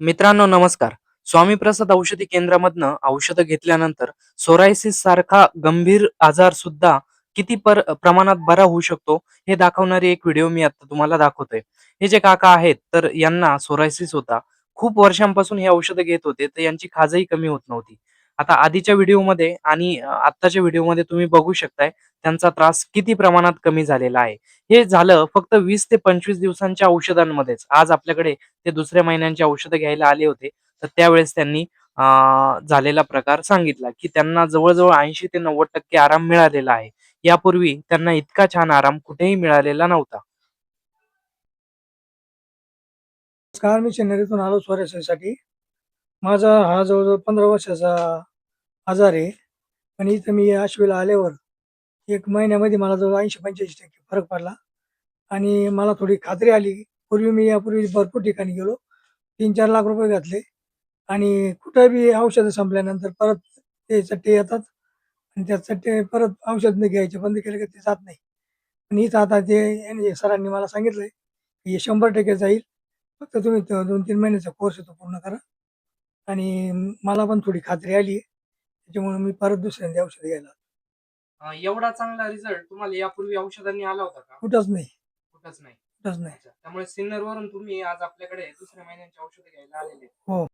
मित्रांनो नमस्कार. स्वामी प्रसाद औषधी केंद्रामधनं औषधं घेतल्यानंतर सोरायसिस सारखा गंभीर आजार सुद्धा किती प्रमाणात बरा होऊ शकतो हे दाखवणारी एक व्हिडिओ मी आता तुम्हाला दाखवतोय. हे जे काका आहेत तर यांना सोरायसिस होता. खूप वर्षांपासून हे औषधं घेत होते, तर यांची खाजही कमी होत नव्हती. आता आधीच्या व्हिडिओमध्ये आणि आत्ताच्या व्हिडिओमध्ये तुम्ही बघू शकताय त्यांचा त्रास किती प्रमाणात कमी झालेला आहे. हे झालं फक्त 20 ते 25 दिवसांच्या औषधांमध्येच. आज आपल्याकडे ते दुसऱ्या महिन्यांची औषधं घ्यायला आले होते. तर त्यावेळेस त्यांनी झालेला प्रकार सांगितला, की त्यांना जवळ-जवळ 80 ते 90% आराम मिळालेला आहे. यापूर्वी त्यांना इतका छान आराम कुठेही मिळालेला नव्हता. नमस्कार, मी चेन्नईतून आलो स्वारस्यासाठी. माझा हा जवळ-जवळ 15 वर्षाचा आजार आहे. पण इथं मी आशवीला आल्यावर 1 महिन्यामध्ये मला जवळ 80-85% फरक पडला आणि मला थोडी खात्री आली. मी यापूर्वी भरपूर ठिकाणी गेलो. 3-4 लाख रुपये घातले आणि कुठं बी औषधं संपल्यानंतर परत ते चट्टे येतात आणि त्या चट्टे परत औषध नाही घ्यायचे बंद केले की ते जात नाही. पण इथं आता ते यांनी सरांनी मला सांगितलंय, की हे 100% जाईल. फक्त तुम्ही 2-3 महिन्याचा कोर्स आहे तो पूर्ण करा आणि मला पण थोडी खात्री आली आहे. त्याच्यामुळे मी परत दुसऱ्यांदा औषध घ्यायला एवढा चांगला रिझल्ट तुम्हाला यापूर्वी औषधांनी आला होता का? कुठंच नाही, कुठंच नाही. कुठंच नाही. अच्छा. त्यामुळे सिन्नरवरून तुम्ही आज आपल्याकडे दुसऱ्या महिन्यांची औषधं घ्यायला आलेले. हो.